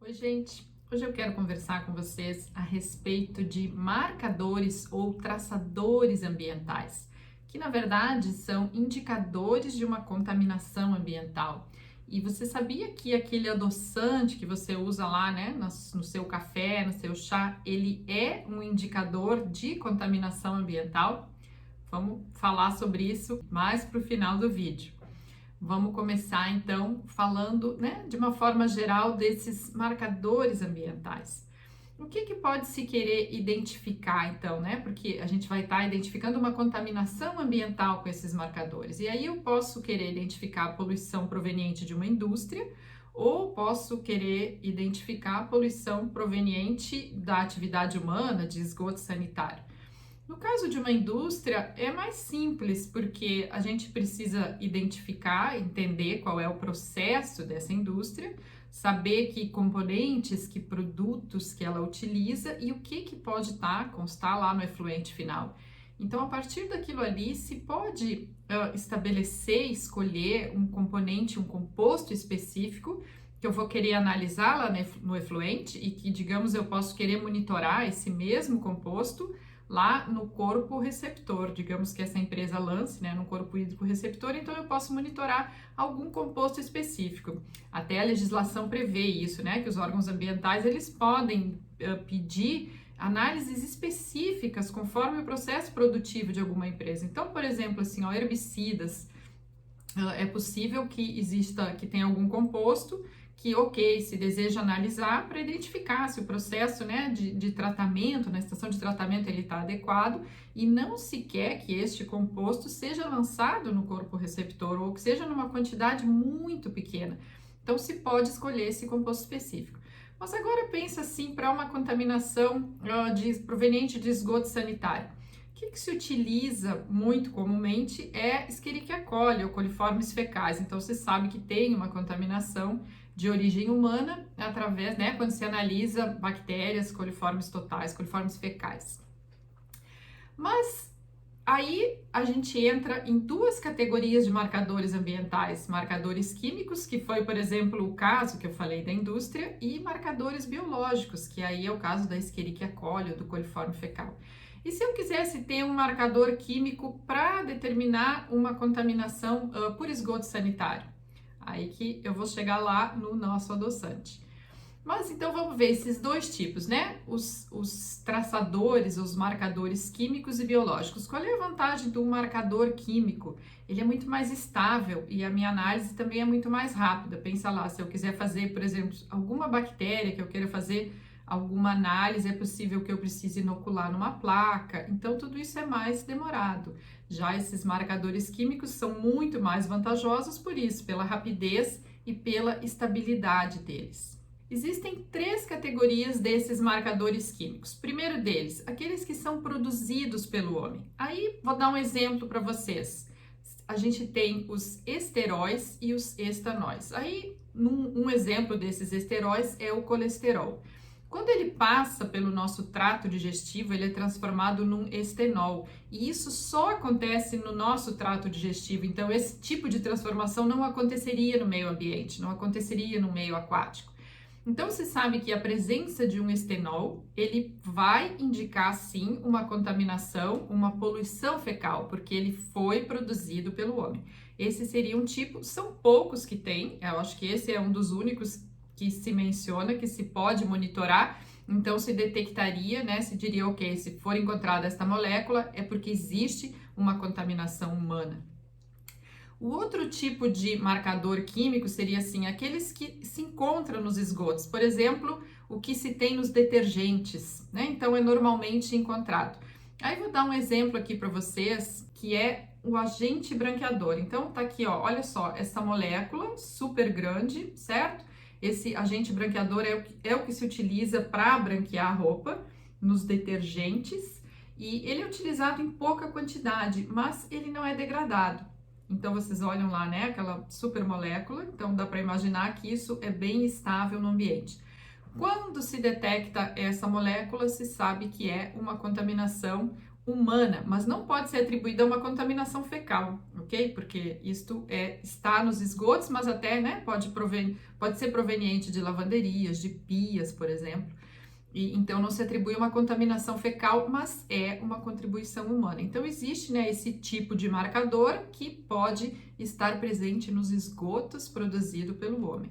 Oi, gente! Hoje eu quero conversar com vocês a respeito de marcadores ou traçadores ambientais, que na verdade são indicadores de uma contaminação ambiental. E você sabia que aquele adoçante que você usa lá, né, no seu café, no seu chá, ele é um indicador de contaminação ambiental? Vamos falar sobre isso mais para o final do vídeo. Vamos começar então falando, né, de uma forma geral desses marcadores ambientais. O que pode se querer identificar então, né? Porque a gente vai estar identificando uma contaminação ambiental com esses marcadores. E aí eu posso querer identificar a poluição proveniente de uma indústria ou posso querer identificar a poluição proveniente da atividade humana, de esgoto sanitário. No caso de uma indústria, é mais simples, porque a gente precisa identificar, entender qual é o processo dessa indústria, saber que componentes, que produtos que ela utiliza e o que pode constar lá no efluente final. Então, a partir daquilo ali, se pode estabelecer, escolher um componente, um composto específico que eu vou querer analisar lá no efluente e que, digamos, eu posso querer monitorar esse mesmo composto lá no corpo receptor, digamos que essa empresa lance, né, no corpo hídrico receptor, então eu posso monitorar algum composto específico. Até a legislação prevê isso, né, que os órgãos ambientais eles podem pedir análises específicas conforme o processo produtivo de alguma empresa. Então, por exemplo, assim, ó, herbicidas, é possível que exista, que tenha algum composto que, ok, se deseja analisar para identificar se o processo, né, de tratamento, na estação de tratamento, ele está adequado e não se quer que este composto seja lançado no corpo receptor ou que seja numa quantidade muito pequena. Então, se pode escolher esse composto específico. Mas agora pensa assim para uma contaminação proveniente de esgoto sanitário. O que se utiliza muito comumente é Escherichia coli ou coliformes fecais. Então, você sabe que tem uma contaminação de origem humana através, né, quando se analisa bactérias coliformes totais, coliformes fecais. Mas aí a gente entra em duas categorias de marcadores ambientais: marcadores químicos, que foi, por exemplo, o caso que eu falei da indústria, e marcadores biológicos, que aí é o caso da Escherichia coli ou do coliforme fecal. E se eu quisesse ter um marcador químico para determinar uma contaminação por esgoto sanitário? Aí que eu vou chegar lá no nosso adoçante. Mas então vamos ver esses dois tipos, né? Os traçadores, os marcadores químicos e biológicos. Qual é a vantagem do marcador químico? Ele é muito mais estável e a minha análise também é muito mais rápida. Pensa lá, se eu quiser fazer, por exemplo, alguma bactéria que eu queira fazer alguma análise, é possível que eu precise inocular numa placa. Então tudo isso é mais demorado. Já esses marcadores químicos são muito mais vantajosos por isso, pela rapidez e pela estabilidade deles. Existem três categorias desses marcadores químicos. Primeiro deles, aqueles que são produzidos pelo homem. Aí vou dar um exemplo para vocês. A gente tem os esteróis e os estanóis. Aí, um exemplo desses esteróis é o colesterol. Quando ele passa pelo nosso trato digestivo, ele é transformado num estenol. E isso só acontece no nosso trato digestivo. Então, esse tipo de transformação não aconteceria no meio ambiente, não aconteceria no meio aquático. Então, se sabe que a presença de um estenol, ele vai indicar, sim, uma contaminação, uma poluição fecal, porque ele foi produzido pelo homem. Esse seria um tipo, são poucos que tem, eu acho que esse é um dos únicos que se menciona, que se pode monitorar, então se detectaria, né, se diria, ok, se for encontrada esta molécula, é porque existe uma contaminação humana. O outro tipo de marcador químico seria assim, aqueles que se encontram nos esgotos, por exemplo, o que se tem nos detergentes, né? Então é normalmente encontrado. Aí vou dar um exemplo aqui para vocês, que é o agente branqueador. Então tá aqui, ó, olha só, essa molécula super grande, certo? Esse agente branqueador é o que se utiliza para branquear a roupa nos detergentes e ele é utilizado em pouca quantidade, mas ele não é degradado. Então, vocês olham lá, né, aquela super molécula, então dá para imaginar que isso é bem estável no ambiente. Quando se detecta essa molécula, se sabe que é uma contaminação humana, mas não pode ser atribuída a uma contaminação fecal, ok? Porque isto está nos esgotos, mas até, né, pode ser proveniente de lavanderias, de pias, por exemplo. E, então não se atribui uma contaminação fecal, mas é uma contribuição humana. Então existe, né, esse tipo de marcador que pode estar presente nos esgotos produzido pelo homem.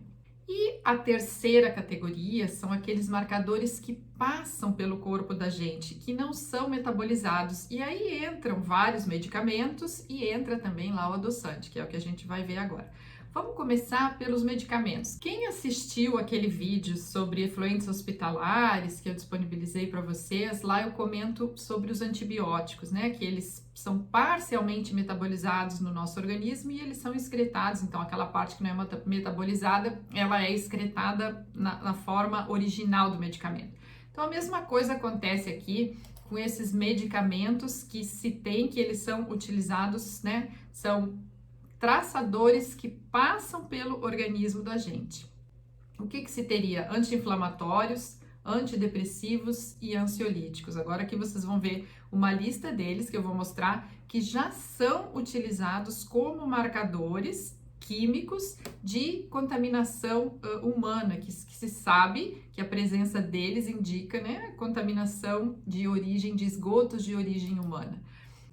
E a terceira categoria são aqueles marcadores que passam pelo corpo da gente, que não são metabolizados. E aí entram vários medicamentos e entra também lá o adoçante, que é o que a gente vai ver agora. Vamos começar pelos medicamentos. Quem assistiu aquele vídeo sobre efluentes hospitalares que eu disponibilizei para vocês, lá eu comento sobre os antibióticos, né? Que eles são parcialmente metabolizados no nosso organismo e eles são excretados. Então, aquela parte que não é metabolizada, ela é excretada na forma original do medicamento. Então, a mesma coisa acontece aqui com esses medicamentos que se tem que eles são utilizados, né? São traçadores que passam pelo organismo da gente. O que se teria? Anti-inflamatórios, antidepressivos e ansiolíticos. Agora aqui vocês vão ver uma lista deles que eu vou mostrar que já são utilizados como marcadores químicos de contaminação humana, que se sabe que a presença deles indica, né, contaminação de origem, de esgotos de origem humana.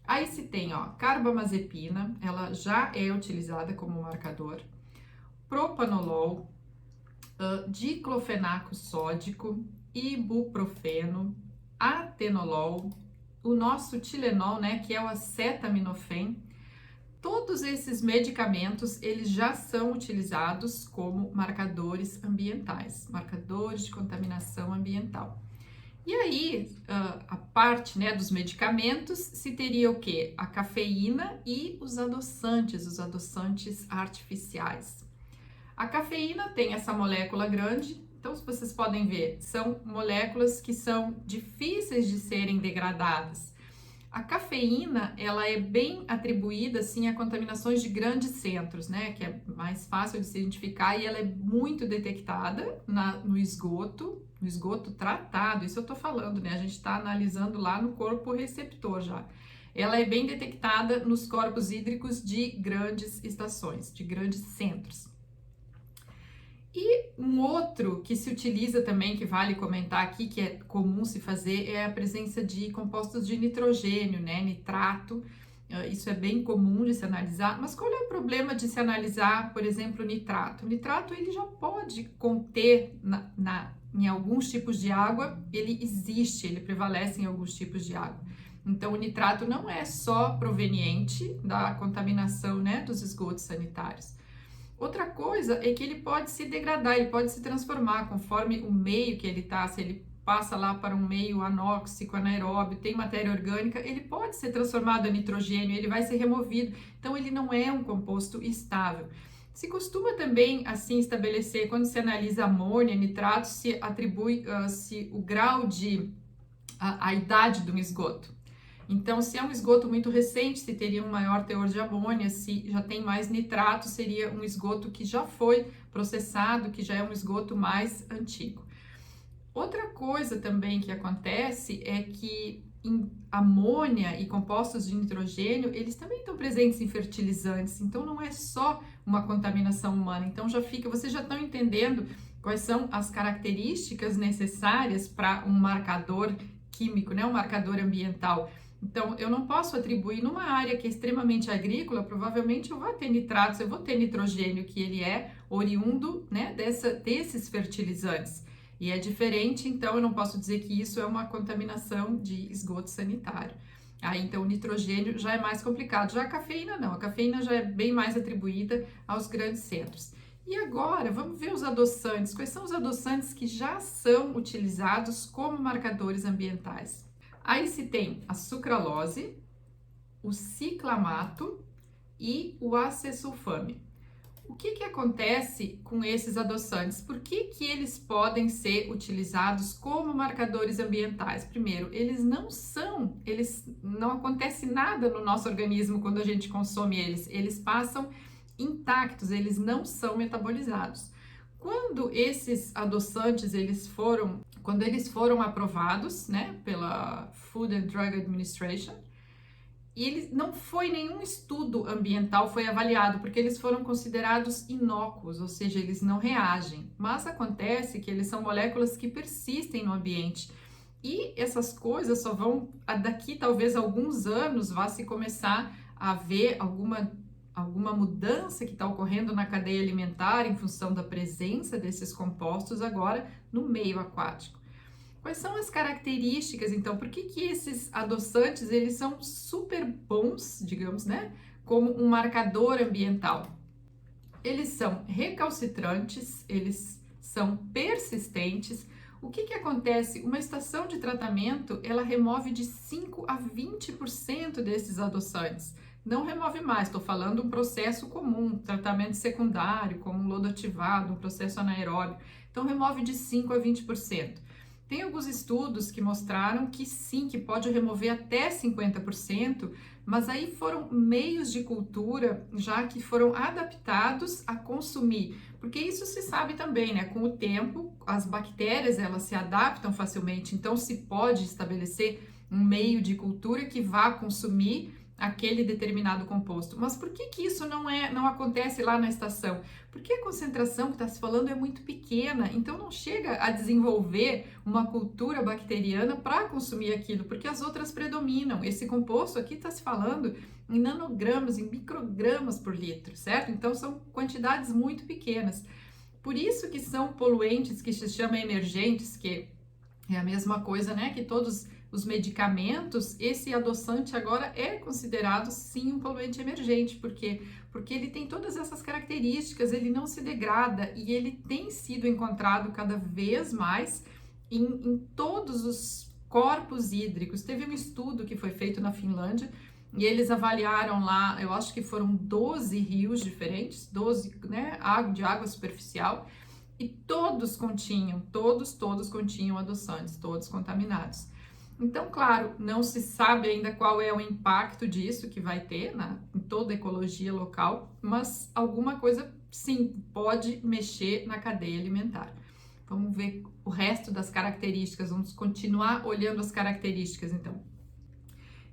Aí se tem, ó, carbamazepina, ela já é utilizada como marcador, propanolol, diclofenaco sódico, ibuprofeno, atenolol, o nosso Tilenol, né, que é o acetaminofém. Todos esses medicamentos, eles já são utilizados como marcadores ambientais, marcadores de contaminação ambiental. E aí, a parte, né, dos medicamentos, se teria o quê? A cafeína e os adoçantes artificiais. A cafeína tem essa molécula grande, então, se vocês podem ver, são moléculas que são difíceis de serem degradadas. A cafeína, ela é bem atribuída, assim, a contaminações de grandes centros, né, que é mais fácil de se identificar e ela é muito detectada no esgoto tratado, isso eu tô falando, né, a gente tá analisando lá no corpo receptor já. Ela é bem detectada nos corpos hídricos de grandes estações, de grandes centros. E um outro que se utiliza também, que vale comentar aqui, que é comum se fazer, é a presença de compostos de nitrogênio, né, nitrato. Isso é bem comum de se analisar, mas qual é o problema de se analisar, por exemplo, o nitrato? O nitrato, ele já pode conter em alguns tipos de água, ele existe, ele prevalece em alguns tipos de água. Então, o nitrato não é só proveniente da contaminação, né, dos esgotos sanitários. Outra coisa é que ele pode se degradar, ele pode se transformar conforme o meio que ele está, se ele passa lá para um meio anóxico, anaeróbio, tem matéria orgânica, ele pode ser transformado a nitrogênio, ele vai ser removido, então ele não é um composto estável. Se costuma também assim estabelecer, quando se analisa amônia, nitrato, se atribui se o grau de a idade de um esgoto. Então, se é um esgoto muito recente, se teria um maior teor de amônia, se já tem mais nitrato, seria um esgoto que já foi processado, que já é um esgoto mais antigo. Outra coisa também que acontece é que amônia e compostos de nitrogênio, eles também estão presentes em fertilizantes, então não é só uma contaminação humana. Então vocês já estão entendendo quais são as características necessárias para um marcador químico, né, um marcador ambiental. Então, eu não posso atribuir numa área que é extremamente agrícola, provavelmente eu vou ter nitratos, eu vou ter nitrogênio, que ele é oriundo, né, desses fertilizantes. E é diferente, então eu não posso dizer que isso é uma contaminação de esgoto sanitário. Aí, então, o nitrogênio já é mais complicado. Já a cafeína não, a cafeína já é bem mais atribuída aos grandes centros. E agora, vamos ver os adoçantes. Quais são os adoçantes que já são utilizados como marcadores ambientais? Aí se tem a sucralose, o ciclamato e o acesulfame. O que acontece com esses adoçantes? Por que eles podem ser utilizados como marcadores ambientais? Primeiro, eles não acontece nada no nosso organismo quando a gente consome eles. Eles passam intactos, eles não são metabolizados. Quando esses adoçantes quando eles foram aprovados, né, pela Food and Drug Administration, e eles não foi nenhum estudo ambiental foi avaliado, porque eles foram considerados inócuos, ou seja, eles não reagem. Mas acontece que eles são moléculas que persistem no ambiente. E essas coisas só vão, daqui talvez alguns anos, vá se começar a ver alguma mudança que está ocorrendo na cadeia alimentar em função da presença desses compostos agora no meio aquático. Quais são as características, então? Por que esses adoçantes, eles são super bons, digamos, né? Como um marcador ambiental. Eles são recalcitrantes, eles são persistentes. O que acontece? Uma estação de tratamento, ela remove de 5 a 20% desses adoçantes. Não remove mais, estou falando um processo comum, tratamento secundário, como um lodo ativado, um processo anaeróbio. Então, remove de 5 a 20%. Tem alguns estudos que mostraram que sim, que pode remover até 50%, mas aí foram meios de cultura já que foram adaptados a consumir, porque isso se sabe também, né? Com o tempo, as bactérias elas se adaptam facilmente, então se pode estabelecer um meio de cultura que vá consumir aquele determinado composto. Mas por que isso não acontece lá na estação? Porque a concentração que está se falando é muito pequena, então não chega a desenvolver uma cultura bacteriana para consumir aquilo, porque as outras predominam. Esse composto aqui está se falando em nanogramas, em microgramas por litro, certo? Então são quantidades muito pequenas. Por isso que são poluentes que se chamam emergentes, que é a mesma coisa, né, que todos os medicamentos, esse adoçante agora é considerado sim um poluente emergente, porque ele tem todas essas características, ele não se degrada e ele tem sido encontrado cada vez mais em todos os corpos hídricos. Teve um estudo que foi feito na Finlândia e eles avaliaram lá, eu acho que foram 12 rios diferentes, 12, né, de água superficial, e todos continham adoçantes, todos contaminados. Então, claro, não se sabe ainda qual é o impacto disso que vai ter em toda a ecologia local, mas alguma coisa, sim, pode mexer na cadeia alimentar. Vamos ver o resto das características, vamos continuar olhando as características, então.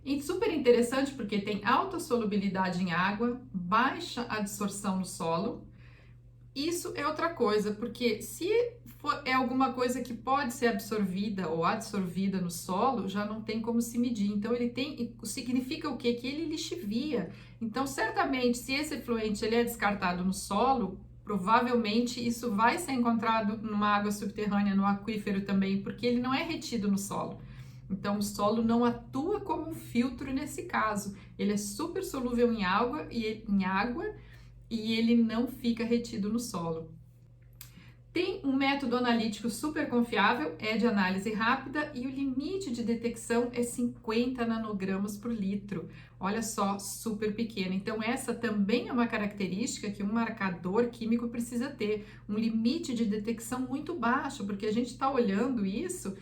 E super interessante porque tem alta solubilidade em água, baixa absorção no solo. Isso é outra coisa, porque se é alguma coisa que pode ser absorvida ou adsorvida no solo, já não tem como se medir. Então, significa o quê? Que ele lixivia. Então, certamente, se esse efluente ele é descartado no solo, provavelmente isso vai ser encontrado numa água subterrânea, no aquífero também, porque ele não é retido no solo. Então, o solo não atua como um filtro nesse caso. Ele é super solúvel em água e ele não fica retido no solo. Tem um método analítico super confiável, é de análise rápida e o limite de detecção é 50 nanogramas por litro. Olha só, super pequeno. Então essa também é uma característica que um marcador químico precisa ter, um limite de detecção muito baixo, porque a gente está olhando isso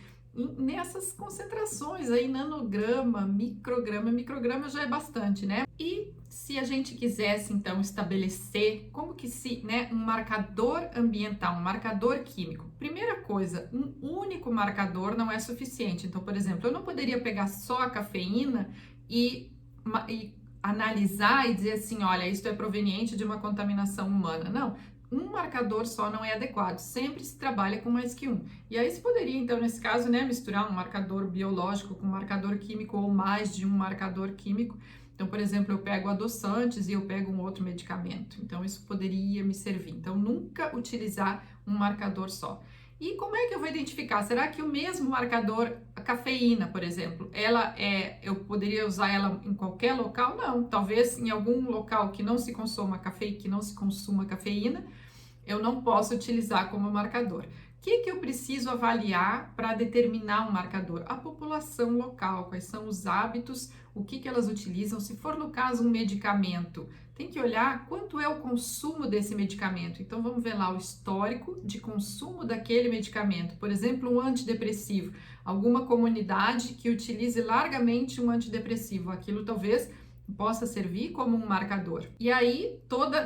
nessas concentrações aí, nanograma, micrograma já é bastante, né? E se a gente quisesse então estabelecer um marcador ambiental, um marcador químico, primeira coisa, um único marcador não é suficiente. Então, por exemplo, eu não poderia pegar só a cafeína e analisar e dizer assim, olha, isso é proveniente de uma contaminação humana. Não. Um marcador só não é adequado, sempre se trabalha com mais que um. E aí se poderia, então, nesse caso, né, misturar um marcador biológico com um marcador químico ou mais de um marcador químico. Então, por exemplo, eu pego adoçantes e eu pego um outro medicamento. Então, isso poderia me servir. Então, nunca utilizar um marcador só. E como é que eu vou identificar? Será que o mesmo marcador, a cafeína, por exemplo, eu poderia usar ela em qualquer local? Não. Talvez em algum local que não se consuma cafeína, eu não posso utilizar como marcador. O que eu preciso avaliar para determinar um marcador? A população local, quais são os hábitos, o que elas utilizam. Se for no caso um medicamento, tem que olhar quanto é o consumo desse medicamento. Então vamos ver lá o histórico de consumo daquele medicamento. Por exemplo, um antidepressivo. Alguma comunidade que utilize largamente um antidepressivo. Aquilo talvez possa servir como um marcador. E aí, toda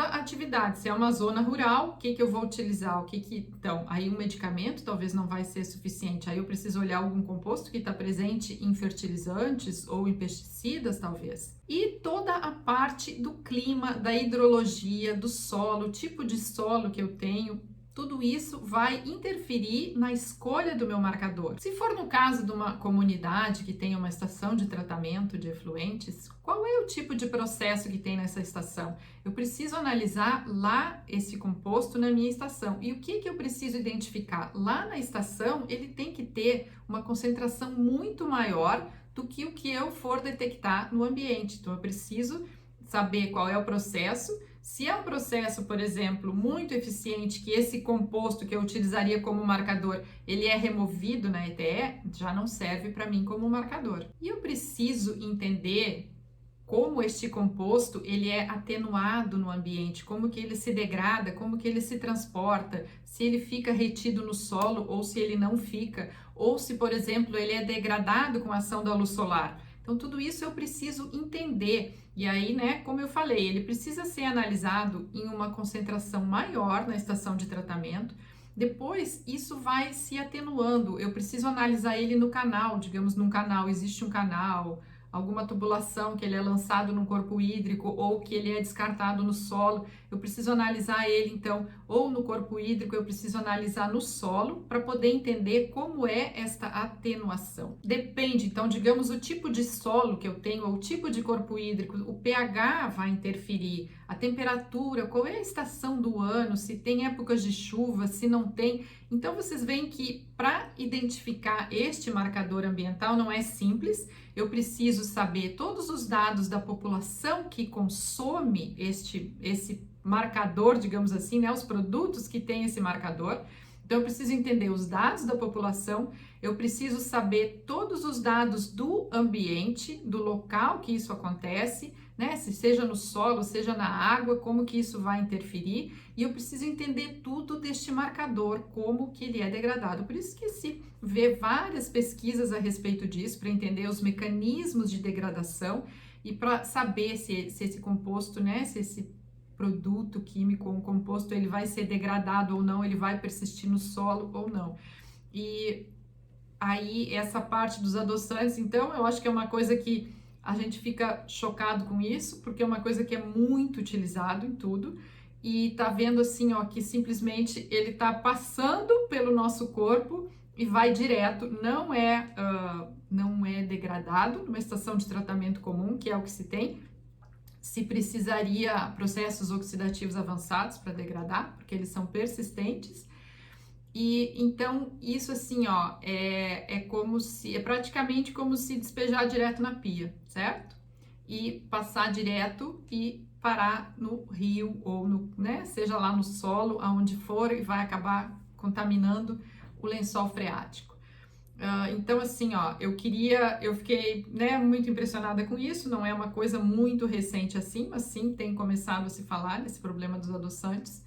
atividade, se é uma zona rural, o que eu vou utilizar? Então, aí um medicamento talvez não vai ser suficiente, aí eu preciso olhar algum composto que está presente em fertilizantes ou em pesticidas, talvez. E toda a parte do clima, da hidrologia, do solo, o tipo de solo que eu tenho, tudo isso vai interferir na escolha do meu marcador. Se for no caso de uma comunidade que tem uma estação de tratamento de efluentes, qual é o tipo de processo que tem nessa estação? Eu preciso analisar lá esse composto na minha estação. E o que eu preciso identificar? Lá na estação, ele tem que ter uma concentração muito maior do que o que eu for detectar no ambiente. Então, eu preciso saber qual é o processo. Se é um processo, por exemplo, muito eficiente, que esse composto que eu utilizaria como marcador, ele é removido na ETE, já não serve para mim como marcador. E eu preciso entender como este composto ele é atenuado no ambiente, como que ele se degrada, como que ele se transporta, se ele fica retido no solo ou se ele não fica, ou se, por exemplo, ele é degradado com a ação da luz solar. Então, tudo isso eu preciso entender. E aí, como eu falei, ele precisa ser analisado em uma concentração maior na estação de tratamento. Depois, isso vai se atenuando. Eu preciso analisar ele no canal, digamos, num canal, existe um canal, alguma tubulação que ele é lançado no corpo hídrico ou que ele é descartado no solo, eu preciso analisar ele então, ou no corpo hídrico, eu preciso analisar no solo para poder entender como é esta atenuação. Depende, então, digamos, o tipo de solo que eu tenho, ou o tipo de corpo hídrico, o pH vai interferir, a temperatura, qual é a estação do ano, se tem épocas de chuva, se não tem. Então, vocês veem que para identificar este marcador ambiental não é simples. Eu preciso saber todos os dados da população que consome esse marcador, digamos assim, os produtos que têm esse marcador. Então, eu preciso entender os dados da população, eu preciso saber todos os dados do ambiente, do local que isso acontece, se seja no solo, seja na água, como que isso vai interferir, e eu preciso entender tudo deste marcador, como que ele é degradado. Por isso que se vê várias pesquisas a respeito disso, para entender os mecanismos de degradação e para saber se esse composto, se esse produto químico ou um composto, ele vai ser degradado ou não, ele vai persistir no solo ou não. E aí, essa parte dos adoçantes, então, eu acho que é uma coisa que a gente fica chocado com isso, porque é uma coisa que é muito utilizado em tudo, e tá vendo assim, que simplesmente ele tá passando pelo nosso corpo e vai direto, não é degradado numa estação de tratamento comum, que é o que se tem. Se precisaria processos oxidativos avançados para degradar, porque eles são persistentes. E então isso assim, é praticamente como se despejar direto na pia, certo? E passar direto e parar no rio ou seja lá no solo, aonde for, e vai acabar contaminando o lençol freático. Então assim, eu fiquei muito impressionada com isso, não é uma coisa muito recente assim, mas sim tem começado a se falar desse problema dos adoçantes.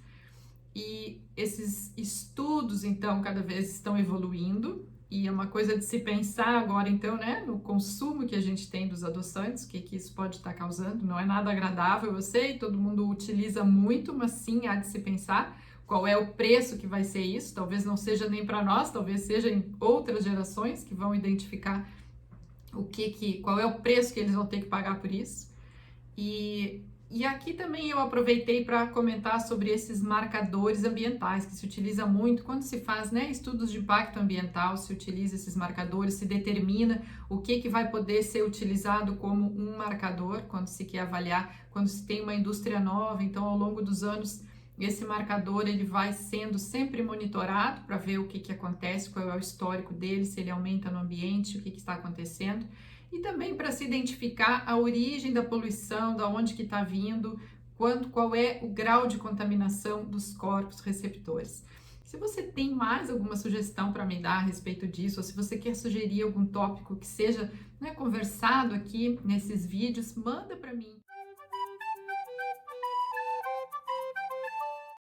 E esses estudos, então, cada vez estão evoluindo, e é uma coisa de se pensar agora, então, no consumo que a gente tem dos adoçantes, o que isso pode estar causando. Não é nada agradável, eu sei, todo mundo utiliza muito, mas sim há de se pensar qual é o preço que vai ser isso. Talvez não seja nem para nós, talvez seja em outras gerações que vão identificar qual é o preço que eles vão ter que pagar por isso. E aqui também eu aproveitei para comentar sobre esses marcadores ambientais, que se utiliza muito quando se faz estudos de impacto ambiental, se utiliza esses marcadores, se determina o que vai poder ser utilizado como um marcador quando se quer avaliar, quando se tem uma indústria nova. Então, ao longo dos anos, esse marcador ele vai sendo sempre monitorado para ver o que acontece, qual é o histórico dele, se ele aumenta no ambiente, o que está acontecendo. E também para se identificar a origem da poluição, da onde que está vindo, qual é o grau de contaminação dos corpos receptores. Se você tem mais alguma sugestão para me dar a respeito disso, ou se você quer sugerir algum tópico que seja conversado aqui nesses vídeos, manda para mim.